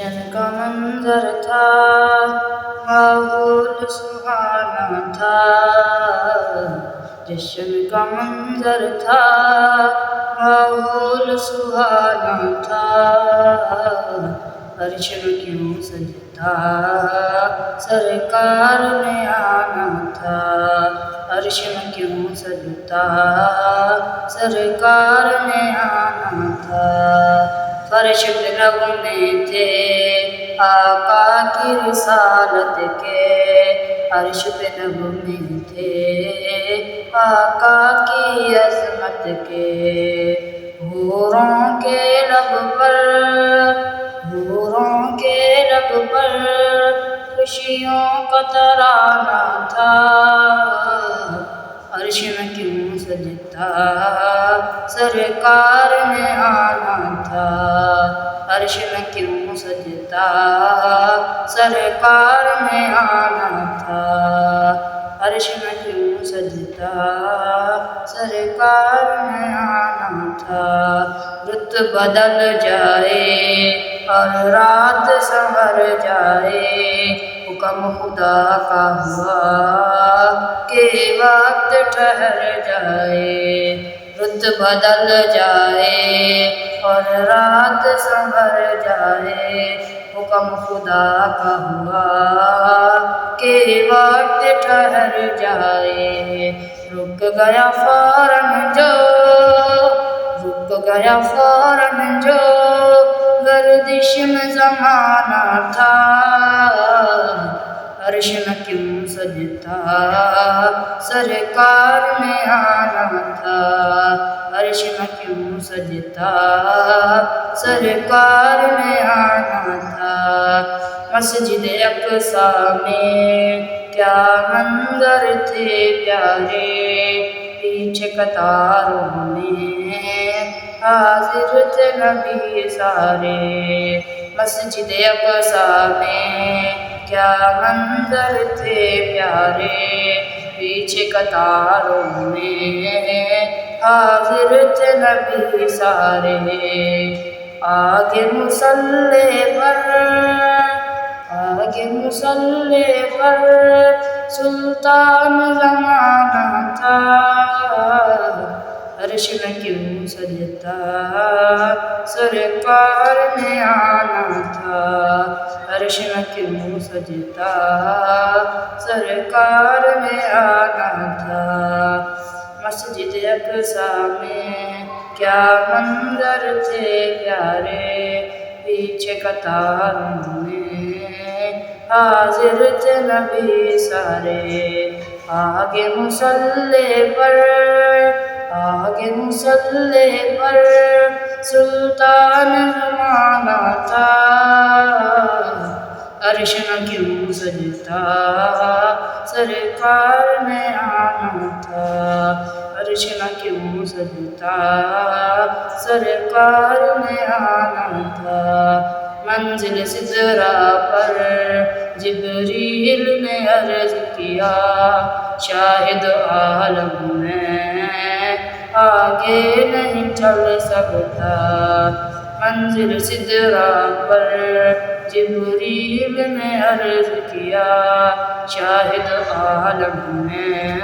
जश्न का मंजर था, माहौल सुहाना था। जश्न का मंजर था, माहौल सुहाना था। अर्श में क्यों सजता, सरकार ने आना था। अर्श में क्यों सजता, सरकार ने आना था। फर्श पे नगमे थे आका की रिसालत के, अर्श पे नगमे थे आका की अज़मत के। हूरों के लब पर, हूरों के लब पर खुशियों का तराना था। अर्श में क्यों सजता, सरकार ने आना था। अर्श में क्यों सजता, सरकार ने आना था। अर्श में क्यों सजता, सरकार ने आना था। रुत बदल जाए और रात संवर जाए, हुक्म खुदा का हुआ के वक्त ठहर जाए। रुत बदल जाए और रात संवर जाए, हुक्म खुदा का हुआ के वक्त ठहर जाए। रुक गया फौरन जो, रुक गया फौरन जो गर्दिश में ज़माना था। अर्श में क्यों सजता, सरकार ने आना था। अर्श में क्यों सजता, सरकार ने आना था। मस्जिद अक़सा में क्या मंजर थे प्यारे, पीछे कतारों में हाजिर थे नबी सारे। मस्जिद अक़सा में क्या मंजर थे प्यारे, पीछे कतारों में हाजिर थे नबी सारे। आगे मुसल्ले पर, आगे मुसल्ले पर सुल्तान ज़माना था। अर्श में क्यों सजता, सरकार ने आना था। अर्श में क्यों सजता, सरकार ने आना था। मस्जिद अक़सा में क्या मंजर थे प्यारे, पीछे कतारों में हाजिर थे नबी सारे। आगे मुसल्ले पर, आगे मुसल्ले पर सुल्तान ज़माना था। अर्श में क्यों सजता, सरकार ने आना था। अर्श में क्यों सजता, सरकार ने आना था। मंजिल सिदरा पर जिब्रील ने अर्ज़ किया, शाहिद आलम में आगे नहीं चल सकता। मंजिल सिदरा पर जिब्रील ने अर्ज़ किया, शाहिद आलम में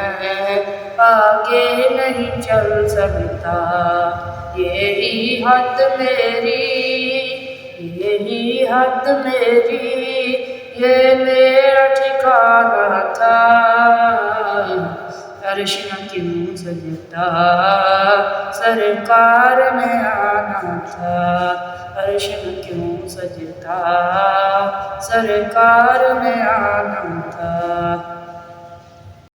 आगे नहीं चल सकता। यही हद मेरी, यही हद मेरी, ये मेरा ठिकाना था। अर्श में क्यों सजता, सरकार ने आना था। अर्श में क्यों सजता, सरकार ने आना था।